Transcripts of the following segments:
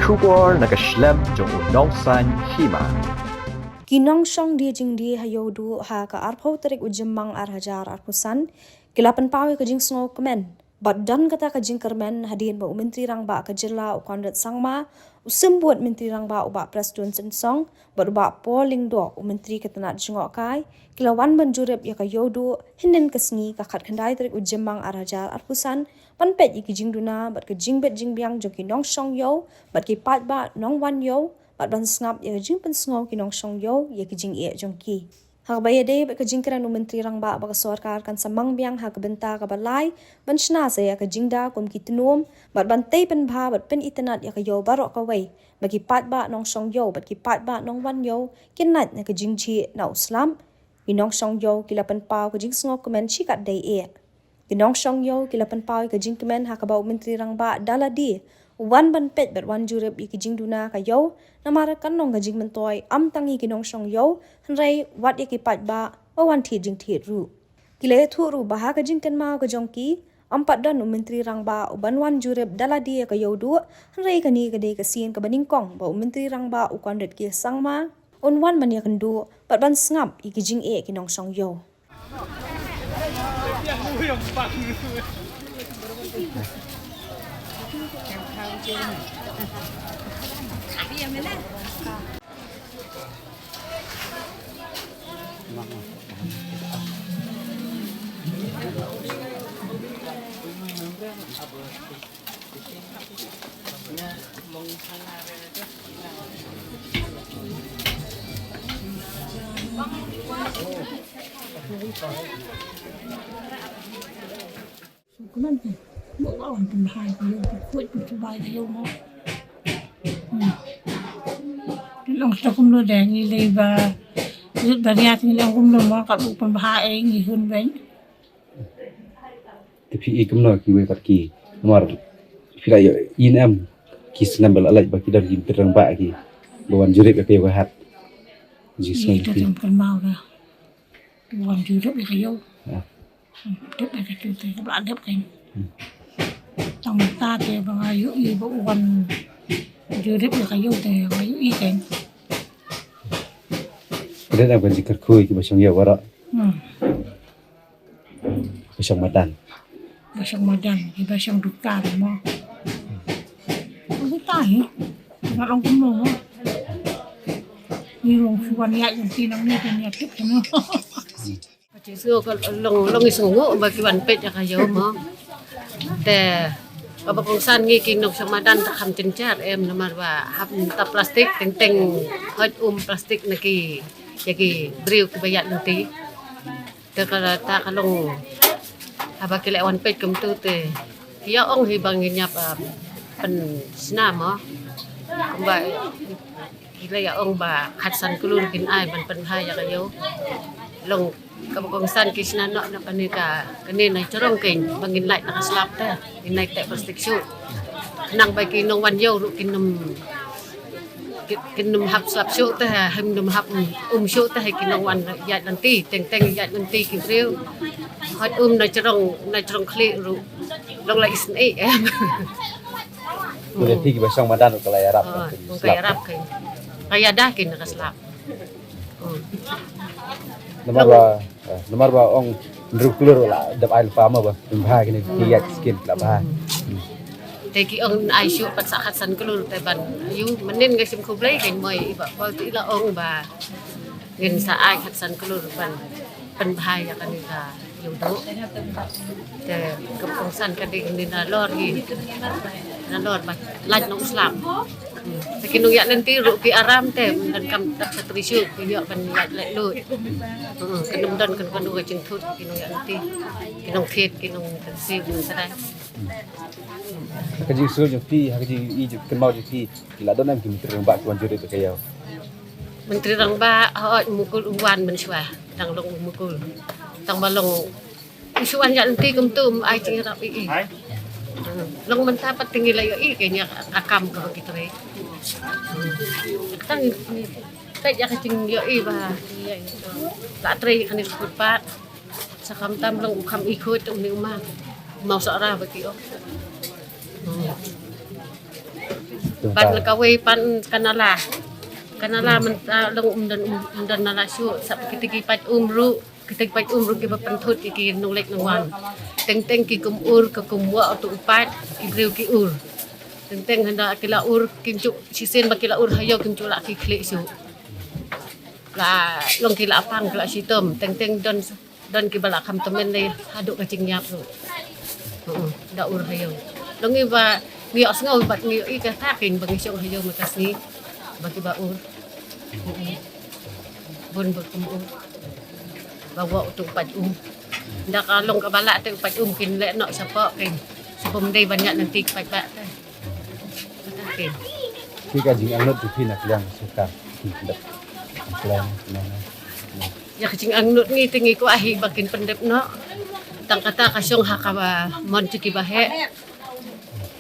Shubor nakaslem jong unongsan hima. Kinong song dia jing dia hayo du ha ka arpho tarik ujemang arhajar arpusan kilapan pawi ka jing sngo kemen badan kata ka jing kermen hadin ba menteri rang ba ka jela u kondrat sangma usem buat menteri rang ba u ba presiden sensong ba polling do u menteri katana jingok kai kilawan banjurep ya ka yodu hinden kesngi ka khat khandai tarik ujemang arhajar arpusan panpet iki jing duna bat ka jing bet jing biang jong kinong song yo bat ki pat ba nong wan yo bat ban snap ya jing pen sngo kinong song yo ya ki jing e jong ki hak baya de ba ka jing kran u menteri rang ba ka sarkar kan samang biang ha ka benta ka balai ban shna sa ya ka jing da kom ki tnom bat ban tei pen bha bat pen itanat ya ka yo baro ka wei ba ki pat ba nong song yo bat ki pat ba nong wan yo kin nat na ka jing chi na uslam kinong song yo kilapan pau ka jing sngo komen chi kat dei e kinong song yo kilapan pau ka jing kemen ha ka ba menteri rang ba dala di wan ban pet bet wan jurep iki jing duna ka yo namara kanong ka jing mentoi am tangi kinong song yo hanrei wat iki pat ba wan thi jing thi ru kile thu ru ba ha ka jing kan ma ka jong ki ampat dan menteri rang ba ban wan jurep dala di ka yo du hanrei ka ni ka de ka sien ka baning kong ba menteri rang ba u kondret ki sangma on wan man ya kan du pat ban ngap iki jing e kinong song yo Kuman bộ ổn tầm hai cái yêu cái cuối của thứ bài cái yêu nó lòng sao cũng lo đèn như đây và rất là nhà thì lòng cũng lo mà cả bộ tầm hai ấy nghỉ hơn vậy tapi cũng nói cái về kỳ mà khi lại in em khi xem bela lại bagi dari terang bak ki bawan jurip ke yo hat ji thì tôi tầm cần mau ra còn chưa được cái yêu được cái chuyện thì các bạn được cái trong ta thì bằng ayu i bộ quan chưa được cái yêu thì ayu i cái dan apa jikar khui ki basang ya wara basang madan thì basang duka mà cái tai nó long cũng lo đi long quan nhạy những tin nó nghe thì nhẹ tiếp nó Chỉ xưa có long isung ngô ba ki ban pet ya kayo mo. Te Babakongsan ngi king nok samadan ta kham tinchar em namar ba hap ta plastik teng hot plastik na ki yaki briu ki bayat nanti. Te kala ta kalong haba ki lewan pet kum tu te. Kiya ong hi bangin nya pa pen sna mo. Ba kila ya ong ba khatsan kulun kin ai ban pen ha ya kayo. Long Kabakongsan kisna no na panika kanina chorong king bangin light nakaslap ta inay te plastic shoot nang bay kinong wan yo ru kinum hap slap shoot ta him num hap shoot ta kinong wan yat nanti teng yat nanti ki riu hot na chorong kli ru long like isn em boleh pergi basang madan ke layar Arab kay Arab kaya dah kin nakaslap nomor ba ong druklur la dap ail fama ba bha kini kiat skin la ba Teki ong ai shoot pat sa khatsan kulur te ban yu menin ga sim kublai kin moi ba pa ti la ong ba ngin sa ai khatsan kulur ban pen bhai ya kan ka yu do te Kabakongsan ka ding ni na lor ba laj no islam Kinong ya nanti ru ki aram te dan kam tak satrisu ki ya ban ya le lut kinong dan kan ga jing thut kinong ya nanti kinong thet kinong si sa dai kaji sur jo ti kaji i jo kenmau jo ti la don am ki terang bak tuan jure ke yo menteri rang ba hot mukul uwan men swa dang long mukul tang balong isuan ya nanti kum tum ai jing rap i long menta pat tinggi la yo i kenya akam ka gitu re tang tay ya kacing yo i ba tak tre kan ikut pat sakam tam long kam ikut ni umah mau sara bagi ban kawai pan kanala man long dan nala syu sap kita ki pat umru ki bapantut ki nolek nangwan teng ki kumur ke kumwa tu upat ki breu ki ur teng handa kila ur kimcu sisen bakila ur hayo kimcu la ki klik syu la long kila apang kila sitom teng don ki bala kam temen le haduk kacing nyap tu da ur hayo long iba ngiok ngau bat ngiok i ka takin bagi syok hayo makasni bagi baur bon berkumur bawa untuk upat ndak kalong ka bala te upat kin le nok sapa kin sebelum day banyak nanti upat bak te kin Ki ka jing anut tu nak yang suka dak selain ya kecing angnut ngi tingi ko ahi bakin pendep no tang kata kasyong hakaba mon cuki bahe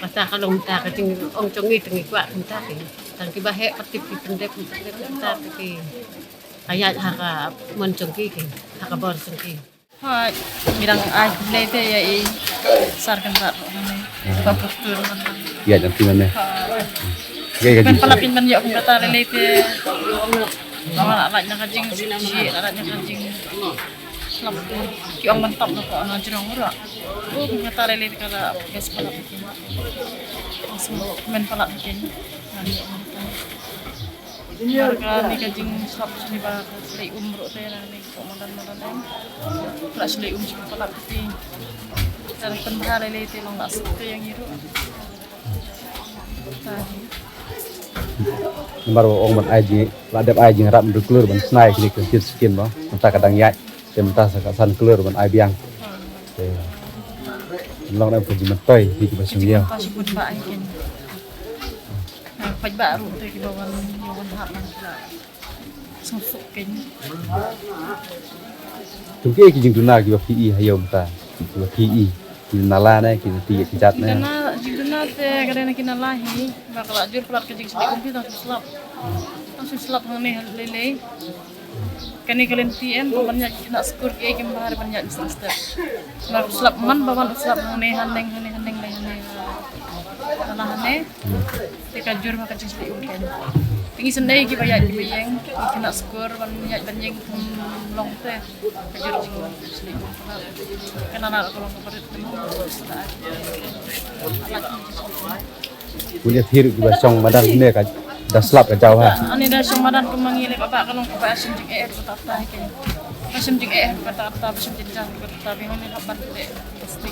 kata kalong ta kecing ong congi tingi ko ta kin tang ki bahe patip ki pendep ta ki ayat haka mon congki kin haka bor congki ha mirang ai lete ya i sarkan bar baputur ya dan timane ya ben palapin man yo kata lete mama anak kajing si anaknya kajing selam ki ang mantap na ko ana jirong ura kata lete kala gas palapin men palapin Harga ni kajing sab sini ba selai umro saya ni komandan kelas selai juga palak peti dari penhara lete long nak sekte yang iru nomor ong man aji ladap aji ngarap berkelur ban snai kini ke skin ba entah kadang yai entah san kelur ban ai biang long nam pergi mentoy di basung dia pasti pun ba aikin paj baru tu ki bawan yawan hak lang sila sungsuk ken tungki ki jing duna ki ba PE hayom ta ki ba PE ki nala na ki ti ki jat na jiduna te kadena kinalahi bakal ajur pelat ke jing sedikit umpi langsung selap ngene lele kani kalian TM banyak nak skor ki ai bahar banyak step baru selap man bawan selap ngene handeng Alahane, tekajur maka cicil umken. Tinggi sendai ki bayar ki bayang, kena skor banyak long teh. Kajur jingon cicil umken. Kena nak kalau kepada teman. punya hirup di basong madan ni ka dah slap ka jauh ha Ani dah semadan kemangile bapak kalau kepada asim jing kata ke. Asim jing kata asim jing jang kata bingung ni haban te. Pasti.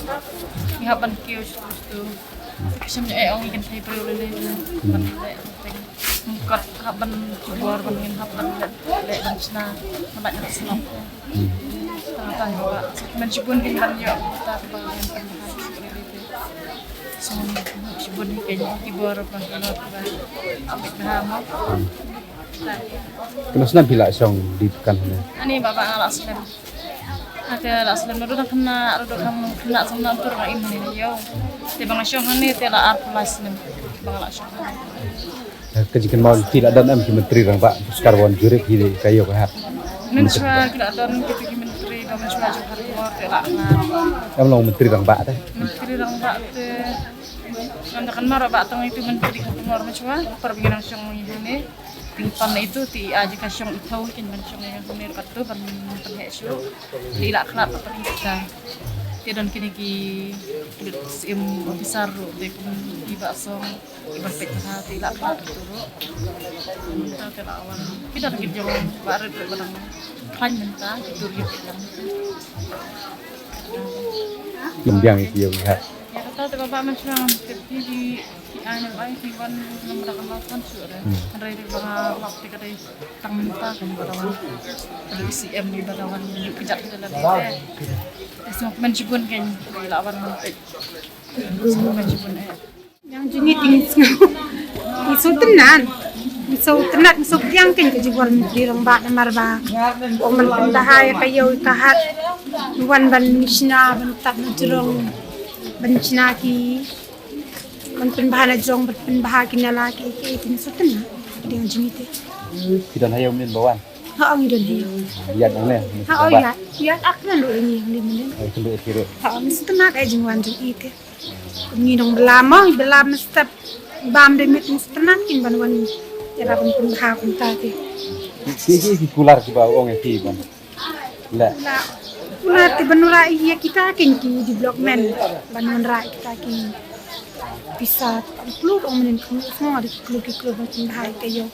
Ni haban kios tu. Asim jing ong ikan sai perlu le. Mungkat haban juar bangin haban le dan sna malak nak slap. Tahan bapak. Mencipun tinggal yo tapi bagian pendahan semua sebut kayaknya ibu orang kalau ambil bahama. kena senam bila song di tekan ni Ani bapak ngalak slam. Ada ngalak slam baru dah kena kamu kena sama tur ngai ini yo. Tiba ngasong ni tiada art plus slam. Bangalak song. kejikan mau tidak dan am menteri rang pak sekarwan jurip hile kayo ka hat Mencuba tidak ada kita menteri dan mencuba juga keluar tiada ngat. am long menteri rang pak teh Menteri rang pak te. Kan marah pak tong itu menteri keluar mencuba perbincangan song ini. Tingpan itu ti aja kasyong itaw kin mensyong yang kumir katu ban penhesu di lak kelap paling kita tiadon kini ki im besar de kum di basong iban petha ti lak kelap turu kita telawan kita lagi jong baru barang kan menta tidur gitu lembiang itu yo hat ya kata bapak mensyong di anu ai di wan nomor kan sudah ada di bawah waktu kada tang minta kan barawan ada CM di barawan kejap kita lagi semua menjibun kan lawan mentek semua menjibun yang juni tingis isu tenan isu tiang kan kejual di rembak marba omen pendahaya kayo ikahat wan ban misna ban tak najrong ban chinaki man penbahan jong penbahakin laki itu sutena dengan jumite kidan hayo min bawan ha ang idon hiyo lihat ne ha oh ya akna lo ini yang dimen itu hirup ha sutena kay jingwan jing ite nginong belama step bam de mit tenan kin ban wan era ban pun ha pun ta ti Ki kular ki ba wong ki ban. La. la pula ti banura iya kita kin ki di blok men ban wan ra kita kin bisa klub om nen kun semua di klub macam hai kayo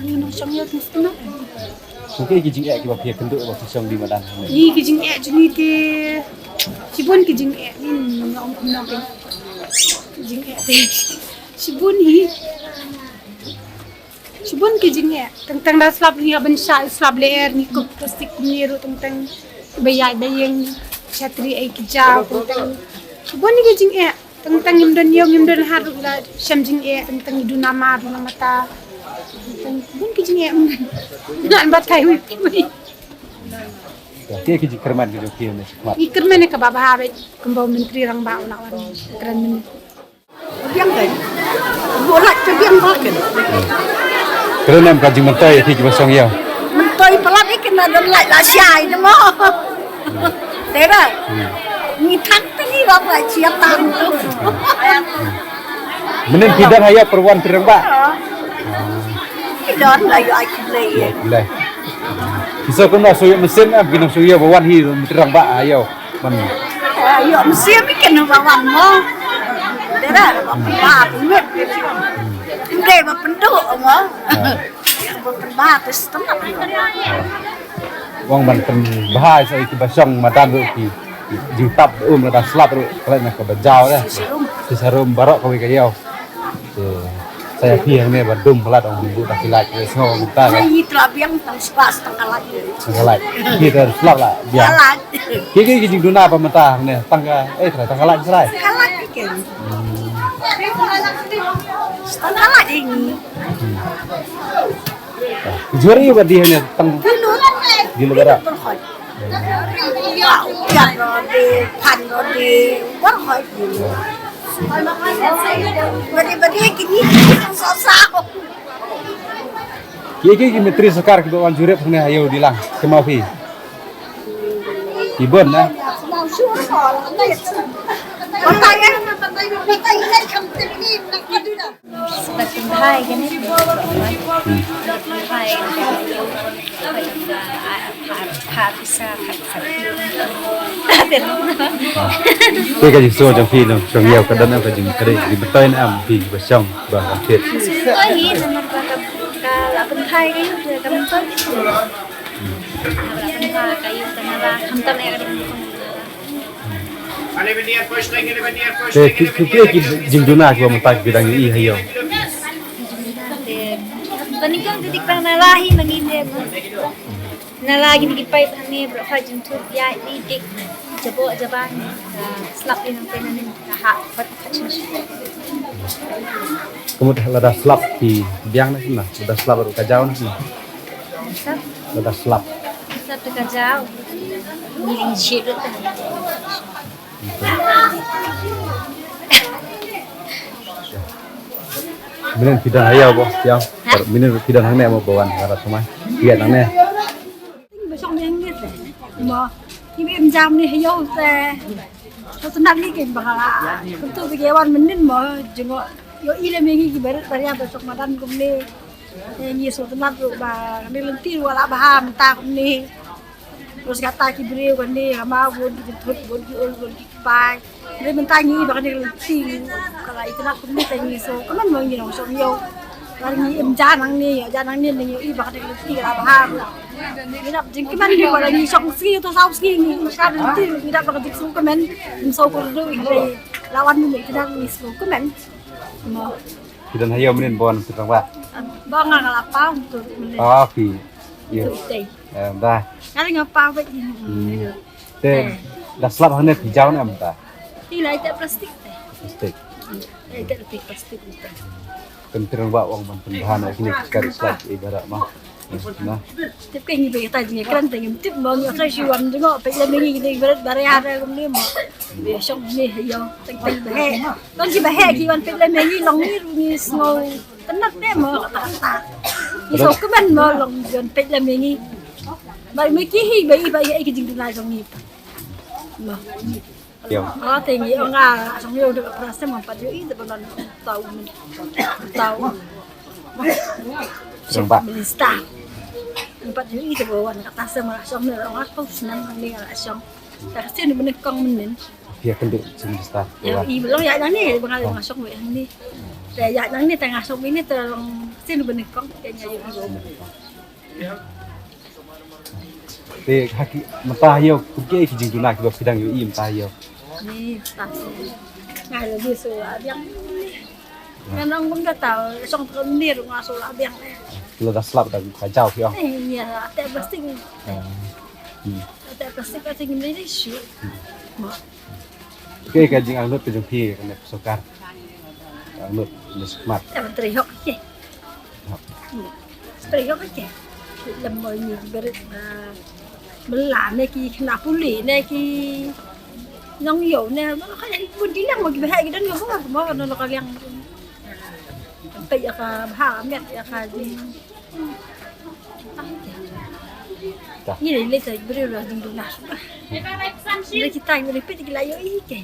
ni no sang yo tenan Mungkin ki jing ki ba pia kenduk ba song di madan. ni ki jing juni ti sibun ki jing ni om kun no jing ti sibun hi Subun ke jing tentang dah slab ni aban sha slab leer ni ko plastik ni ru tentang bayai bayang chatri ai kijau tentang subun ni ke jing tentang yum dan har la sham jing tentang du nama ta tentang subun ke jing nan bat kai hui Ki jing kerman ki ki ne mat. ikir mene ka baba habe kembau menteri rang ba lawan keren mene biang kai bolat ke biang baken Kerana ka jing mentai ki ba song yo. mentoi pelat ikan ada lai la syai de mo tera ni thak ni ba ba chia tang tu Menen pidang haya perwan terang ba. don la yo ai le Le. Bisa kena suyu mesin bikin suyu bawan hi terang ba ayo. Man. yo msia ikan ba wan mo tera ba punut Inde ba penduk mo ba tes tengah Wong man pen bahai sai ki ba song madan ru ki. Jing tap da slap ru kala na ka bajau dah. Di sarum barok ka ka yo. Saya piang ne ba dum pelat ong bu ta kilai ke so kita kan. ni terabiang tang spas tengah lagi Kalai. Kita slap lah biar. kalah Ki jing duna pa mata ne tangga tangga lai serai. kalah ikan setengah lagi ni Juri ba di ne tang di negara. Wow, rodi, pan rodi, war hoi dulu. Beri kini sosau. Ki menteri sekar ki wan jurep ne ayo dilang kemau pi. Ibon na. Mau suruh soal, Patay na kami ni nakaduna. Batang bahay, ganito. Batang bahay, happy sa Ki ka jing so jang pi no song yau ka dan ka jing kare di betain am pi ba song ba ka phet. Oi, naman ba ka batang bahay kayo, kami to. Batang bahay kayo, tanara, hamtam na yung Ki jing duna ki ba mutak bidang i hayo. Panikang titik pang nalahi manginde mo. Nalagi nagipay kami bro fajin tur ya idik jabo jaban slap din ang penanin kaha pat kachin. Kemudian lada slap di biang na lada slap ru ka jaw na Sap lada slap. sap ka jaw. Niling shit ro. Minen pidang hayo bo yang minen pidang hang ne mo bawan ngara semai. Iya nang ne. Besok ni ngit mo ni em jam ni hayo te so tenang ni ke bakala tentu begawan menin mo jengo yo ile mengi ki bar ya besok madan kumne ni so tenang ba ni lenti wala baham ta kumne terus kata ki beri kan ni ama bon ki thut bon ki ol bon ki pai ni mentangi ba kan ni lenti kala itu nak kumne tangi so kaman mo ni no so yo Barang em janang ni yo iba kan lenti kala baham Minap jing kiman ni wala ni sok ski to saus ski ni ka nanti minap ka jing kemen so ko do ni lawan ni kita ni so kemen mo Pidang hayo minen bawan terang ba. banga kala pa untuk Oh ki. Iya. tei Dah. kali ngapa ba Te dah slap hang ne ki jaw na am ta. ilai te plastik Mistake. te plastik Terang ba wong man bahan kini kari slap ibarat mah. Nah. tip kai ni be ta jing kran te ngim tip mo ni sa shiwan dingo pe le mengi ni berat bare ara kum ni mo be sok ni yo teng teng be don si be ki wan pe le mengi long ni snow tenak ne mo ta ni so kemen mo long jon pe le mengi ba me ki hi be iba ye ki jing dinai song ni mo Kiều. Thì nghĩ ông à sống yêu được ra xem mà bắt giữ ít được lần tàu mình tàu Sông bạc. mình star bắt giữ ít được lần kata xem mà sống nữa ông aku senang ni là sống tak sini bener kong menen Dia kenduk sini start. ya i belum ya nang ni bengal masuk we ni ya nang ni tengah sok ini terang sini bener kong kayaknya yo Thì haki mentah yo kuki ki jing tunai ki sidang yo im tah yo. ni tak ngai lo bisu yang kan orang pun dah tahu song terus ni rumah solat yang Lo dah slap dah kacau ki yo. ya tak pasti tak pasti pasti ni ni syu Oke ka jing anut ke jing pi kan sokar. Anut ni smart. tak teriak ke teriak ke làm mọi người berit mình làm này ki kena puli này ki nong yo này nó kan pun dilang mo gibe hai gidan yo mo no kaliang pe ya ka ba met ya ka di ni le le tai beri lah ding dong nas ni kita ngi pe ti la yo i ke